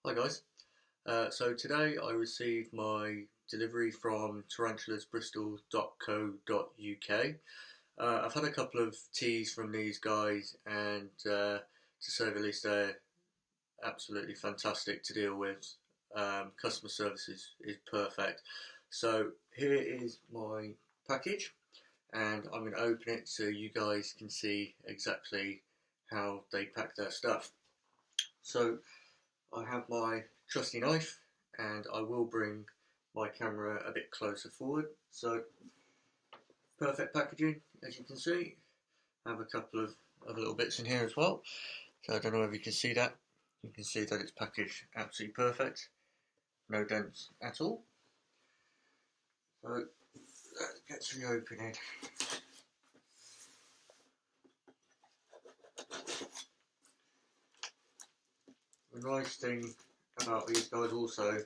Hi guys. So today I received my delivery from tarantulasbristol.co.uk. I've had a couple of teas from these guys, and to say the least, they're absolutely fantastic to deal with. Customer service is perfect. So here is my package, and I'm going to open it so you guys can see exactly how they pack their stuff. So I have my trusty knife, and I will bring my camera a bit closer forward. So perfect packaging, as you can see. I have a couple of other little bits in here as well. So I don't know if you can see that. You can see that it's packaged absolutely perfect. No dents at all. So let's get to the opening. The nice thing about these guys also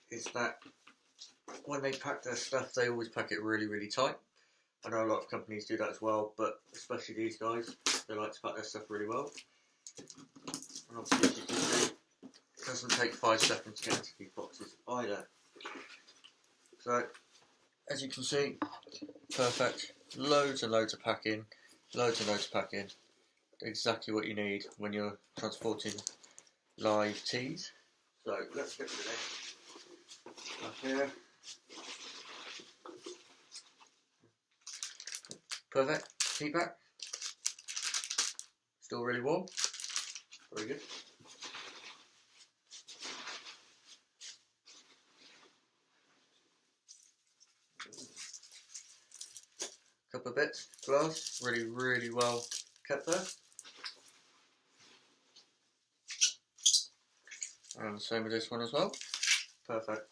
is that when they pack their stuff, they always pack it really tight. I know a lot of companies do that as well, but especially these guys, they like to pack their stuff really well. And obviously, as you can see, it doesn't take 5 seconds to get into these boxes either. So, as you can see, perfect. Loads and loads of packing, exactly what you need when you're transporting live teas. So let's get to this. Up here. Perfect. Feedback. Still really warm. Very good. Couple of bits. Glass. Really well kept there. And the same with this one as well. Perfect.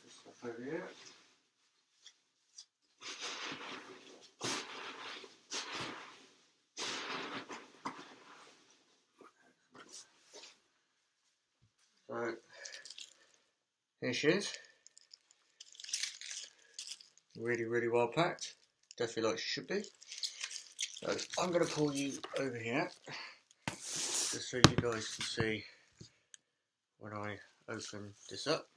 Stuff over here. So here she is. Really well packed. Definitely like she should be. So I'm going to pull you over here, just so you guys can see when I open this up.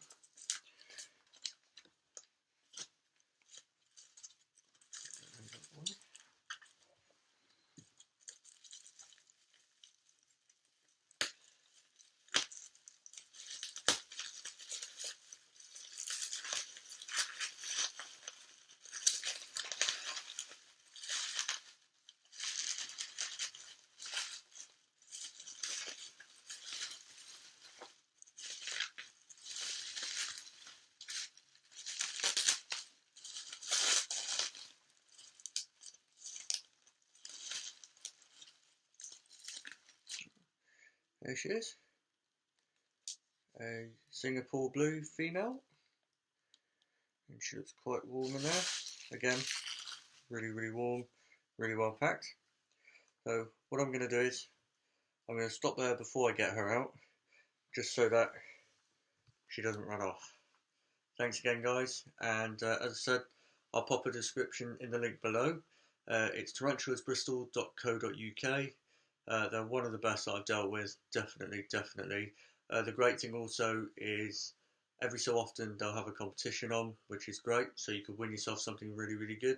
There she is. A Singapore blue female. And she looks quite warm in there. Again, really warm, really well packed. So what I'm going to do is, I'm going to stop there before I get her out, just so that she doesn't run off. Thanks again guys, and as I said, I'll pop a description in the link below. It's tarantulasbristol.co.uk. They're one of the best that I've dealt with, definitely. The great thing also is every so often they'll have a competition on, which is great, so you could win yourself something really good.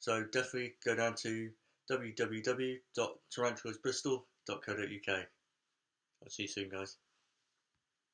So definitely go down to www.tarantulasbristol.co.uk. I'll see you soon guys.